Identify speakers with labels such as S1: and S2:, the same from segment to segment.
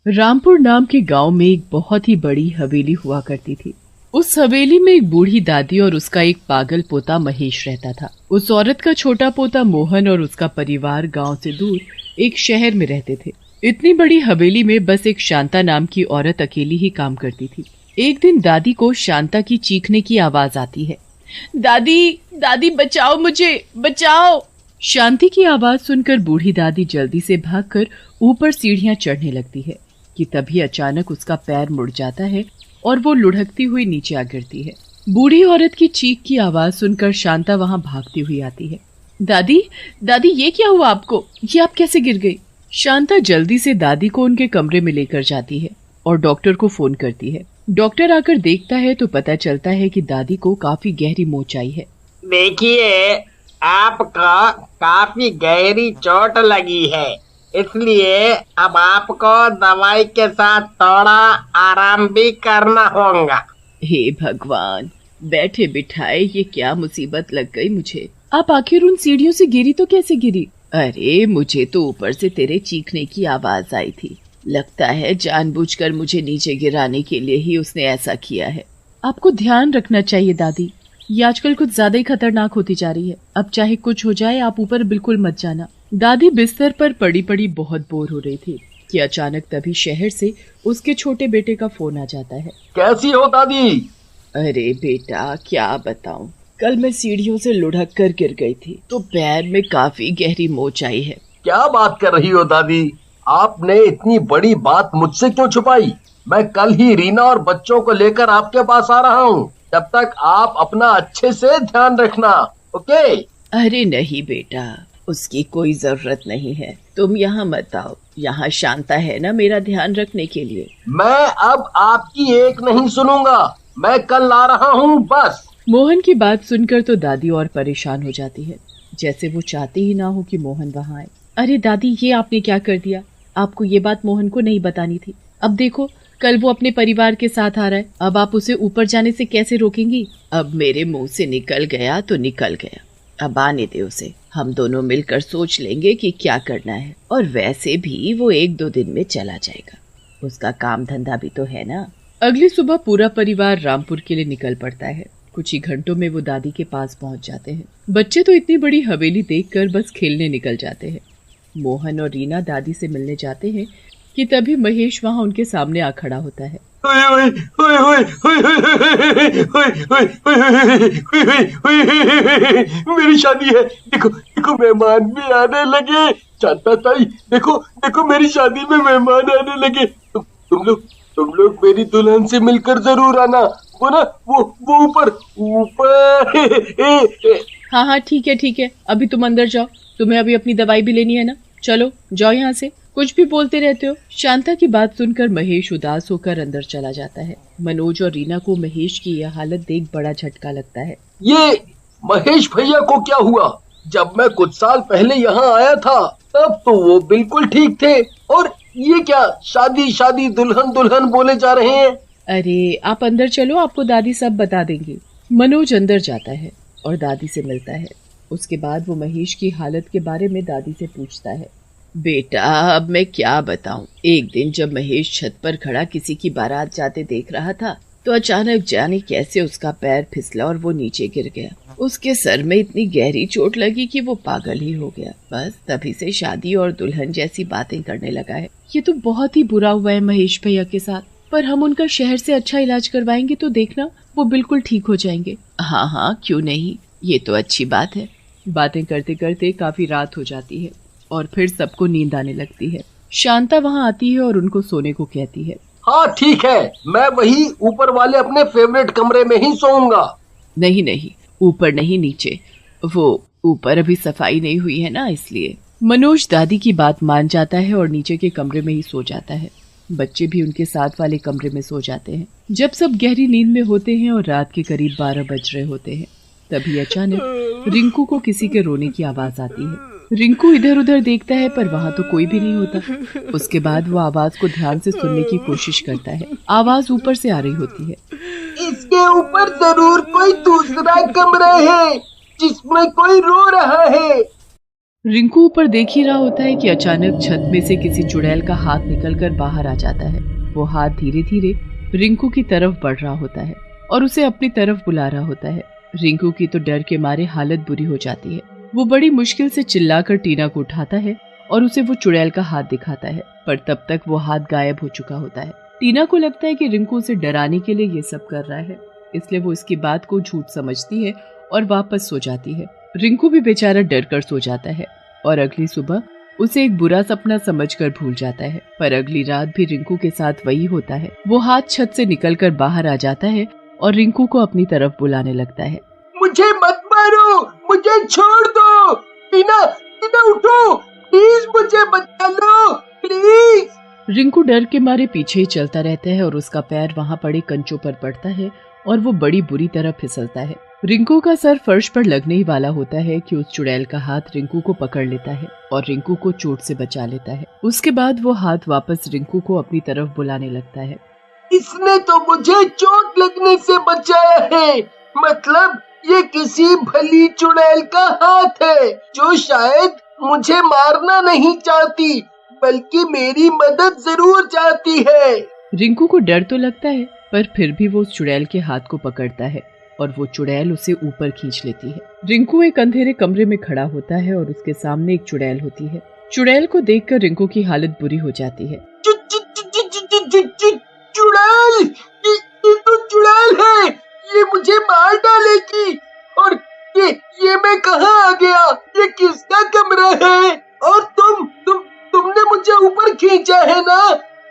S1: रामपुर नाम के गांव में एक बहुत ही बड़ी हवेली हुआ करती थी। उस हवेली में एक बूढ़ी दादी और उसका एक पागल पोता महेश रहता था। उस औरत का छोटा पोता मोहन और उसका परिवार गांव से दूर एक शहर में रहते थे। इतनी बड़ी हवेली में बस एक शांता नाम की औरत अकेली ही काम करती थी। एक दिन दादी को शांता की चीखने की आवाज आती है। दादी, दादी बचाओ, मुझे बचाओ। शांति की आवाज सुनकर बूढ़ी दादी जल्दी से भागकर ऊपर सीढ़ियां चढ़ने लगती है कि तभी अचानक उसका पैर मुड़ जाता है और वो लुढ़कती हुई नीचे आ गिरती है। बूढ़ी औरत की चीख की आवाज सुनकर शांता वहां भागती हुई आती है। दादी, दादी ये क्या हुआ आपको? ये आप कैसे गिर गई? शांता जल्दी से दादी को उनके कमरे में लेकर जाती है और डॉक्टर को फोन करती है। डॉक्टर आकर देखता है तो पता चलता है कि दादी को काफी गहरी मोच आई है।
S2: देखिए, आपको काफी गहरी चोट लगी है, इसलिए अब आपको दवाई के साथ थोड़ा आराम भी करना होगा।
S1: हे भगवान, बैठे बिठाए ये क्या मुसीबत लग गई मुझे। आप आखिर उन सीढ़ियों से गिरी तो कैसे गिरी? अरे मुझे तो ऊपर से तेरे चीखने की आवाज आई थी। लगता है जानबूझकर मुझे नीचे गिराने के लिए ही उसने ऐसा किया है। आपको ध्यान रखना चाहिए दादी, ये आजकल कुछ ज्यादा ही खतरनाक होती जा रही है। अब चाहे कुछ हो जाए, आप ऊपर बिल्कुल मत जाना। दादी बिस्तर पर पड़ी पड़ी बहुत बोर हो रही थी कि अचानक तभी शहर से उसके छोटे बेटे का फोन आ जाता है।
S3: कैसी हो दादी?
S1: अरे बेटा क्या बताऊं, कल मैं सीढ़ियों से लुढ़क कर गिर गई थी तो पैर में काफी गहरी मोच आई है।
S3: क्या बात कर रही हो दादी? आपने इतनी बड़ी बात मुझसे क्यों छुपाई? मैं कल ही रीना और बच्चों को लेकर आपके पास आ रहा हूँ। जब तक आप अपना अच्छे से ध्यान रखना, ओके?
S1: अरे नहीं बेटा, उसकी कोई जरूरत नहीं है। तुम यहाँ मत आओ, यहाँ शांता है ना मेरा ध्यान रखने के लिए।
S3: मैं अब आपकी एक नहीं सुनूंगा, मैं कल आ रहा हूँ बस।
S1: मोहन की बात सुनकर तो दादी और परेशान हो जाती है, जैसे वो चाहती ही ना हो कि मोहन वहाँ आए। अरे दादी, ये आपने क्या कर दिया? आपको ये बात मोहन को नहीं बतानी थी। अब देखो, कल वो अपने परिवार के साथ आ रहा है, अब आप उसे ऊपर जाने से कैसे रोकेंगी? अब मेरे मुंह से निकल गया तो निकल गया, अब आने दे उसे। हम दोनों मिलकर सोच लेंगे कि क्या करना है। और वैसे भी वो 1-2 दिन में चला जाएगा, उसका काम धंधा भी तो है ना। अगली सुबह पूरा परिवार रामपुर के लिए निकल पड़ता है। कुछ ही घंटों में वो दादी के पास पहुंच जाते हैं। बच्चे तो इतनी बड़ी हवेली देखकर बस खेलने निकल जाते हैं। मोहन और रीना दादी से मिलने जाते हैं कि तभी महेश वहाँ उनके सामने आ खड़ा होता है।
S3: मेरी शादी है, देखो देखो मेहमान भी आने लगे। शांता ताई, देखो देखो मेरी शादी में मेहमान आने लगे। तुम लोग मेरी दुल्हन से मिलकर जरूर आना। वो ना वो ऊपर ऊपर।
S1: हाँ ठीक है, अभी तुम अंदर जाओ, तुम्हें अभी अपनी दवाई भी लेनी है ना। चलो जाओ यहाँ से, कुछ भी बोलते रहते हो। शांता की बात सुनकर महेश उदास होकर अंदर चला जाता है। मनोज और रीना को महेश की यह हालत देख बड़ा झटका लगता है।
S3: ये महेश भैया को क्या हुआ? जब मैं कुछ साल पहले यहाँ आया था तब तो वो बिल्कुल ठीक थे, और ये क्या शादी शादी दुल्हन दुल्हन बोले जा रहे हैं?
S1: अरे आप अंदर चलो, आपको दादी सब बता देंगी। मनोज अंदर जाता है और दादी से मिलता है। उसके बाद वो महेश की हालत के बारे में दादी से पूछता है। बेटा अब मैं क्या बताऊं, एक दिन जब महेश छत पर खड़ा किसी की बारात जाते देख रहा था तो अचानक जाने कैसे उसका पैर फिसला और वो नीचे गिर गया। उसके सर में इतनी गहरी चोट लगी कि वो पागल ही हो गया। बस तभी से शादी और दुल्हन जैसी बातें करने लगा है। ये तो बहुत ही बुरा हुआ है महेश भैया के साथ, पर हम उनका शहर से अच्छा इलाज करवाएंगे तो देखना वो बिल्कुल ठीक हो जाएंगे। हाँ क्यों नहीं, ये तो अच्छी बात है। बातें करते करते काफी रात हो जाती है और फिर सबको नींद आने लगती है। शांता वहाँ आती है और उनको सोने को कहती है।
S3: हाँ ठीक है, मैं वही ऊपर वाले अपने फेवरेट कमरे में ही सोऊंगा।
S1: नहीं, ऊपर नहीं, नीचे। वो ऊपर अभी सफाई नहीं हुई है ना, इसलिए। मनोज दादी की बात मान जाता है और नीचे के कमरे में ही सो जाता है। बच्चे भी उनके साथ वाले कमरे में सो जाते हैं। जब सब गहरी नींद में होते हैं और रात के करीब 12 बज रहे होते हैं, तभी अचानक रिंकू को किसी के रोने की आवाज आती है। रिंकू इधर उधर देखता है पर वहाँ तो कोई भी नहीं होता। उसके बाद वो आवाज को ध्यान से सुनने की कोशिश करता है। आवाज ऊपर से आ रही होती है।
S3: इसके ऊपर जरूर कोई दूसरा कमरा है जिसमें कोई रो रहा है।
S1: रिंकू ऊपर देख ही रहा होता है कि अचानक छत में से किसी चुड़ैल का हाथ निकलकर बाहर आ जाता है। वो हाथ धीरे धीरे रिंकू की तरफ बढ़ रहा होता है और उसे अपनी तरफ बुला रहा होता है। रिंकू की तो डर के मारे हालत बुरी हो जाती है। वो बड़ी मुश्किल से चिल्लाकर टीना को उठाता है और उसे वो चुड़ैल का हाथ दिखाता है, पर तब तक वो हाथ गायब हो चुका होता है। टीना को लगता है कि रिंकू उसे डराने के लिए ये सब कर रहा है, इसलिए वो इसकी बात को झूठ समझती है और वापस सो जाती है। रिंकू भी बेचारा डर कर सो जाता है और अगली सुबह उसे एक बुरा सपना समझकर भूल जाता है। पर अगली रात भी रिंकू के साथ वही होता है। वो हाथ छत से निकलकर बाहर आ जाता है और रिंकू को अपनी तरफ बुलाने लगता है।
S3: मुझे मत मारो, मुझे छोड़ दो। टीना, टीना उठो, प्लीज मुझे बचा लो, प्लीज।
S1: रिंकू डर के मारे पीछे ही चलता रहता है और उसका पैर वहाँ पड़े कंचों पर पड़ता है और वो बड़ी बुरी तरह फिसलता है। रिंकू का सर फर्श पर लगने ही वाला होता है कि उस चुड़ैल का हाथ रिंकू को पकड़ लेता है और रिंकू को चोट से बचा लेता है। उसके बाद वो हाथ वापस रिंकू को अपनी तरफ बुलाने लगता है।
S3: इसने तो मुझे चोट लगने से बचाया है, मतलब ये किसी भली चुड़ैल का हाथ है जो शायद मुझे मारना नहीं चाहती बल्कि मेरी मदद जरूर चाहती है।
S1: रिंकू को डर तो लगता है, पर फिर भी वो उस चुड़ैल के हाथ को पकड़ता है और वो चुड़ैल उसे ऊपर खींच लेती है। रिंकू एक अंधेरे कमरे में खड़ा होता है और उसके सामने एक चुड़ैल होती है। चुड़ैल को देखकर रिंकू की हालत बुरी हो जाती है।
S3: चुड़ैल, ये तो चुड़ैल है, ये मुझे मार डालेगी। और ये मैं कहाँ आ गया? ये किसका कमरा है? और तुमने मुझे ऊपर खींचा है ना?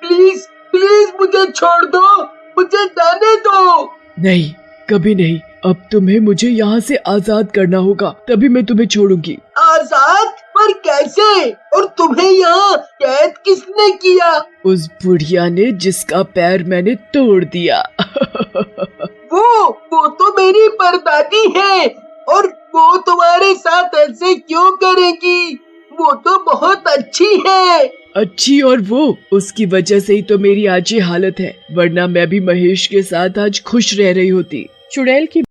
S3: प्लीज प्लीज मुझे छोड़ दो, मुझे जाने दो।
S1: नहीं, कभी नहीं। अब तुम्हें मुझे यहाँ से आजाद करना होगा, तभी मैं तुम्हें छोड़ूंगी।
S3: आजाद? पर कैसे? और तुम्हें यहाँ कैद किसने किया?
S1: उस बुढ़िया ने जिसका पैर मैंने तोड़ दिया।
S3: वो तो मेरी परदादी है, और वो तुम्हारे साथ ऐसे क्यों करेगी? वो तो बहुत अच्छी है।
S1: अच्छी? और वो उसकी वजह से ही तो मेरी आज ये हालत है, वरना मैं भी महेश के साथ आज खुश रह रही होती। चुड़ैल की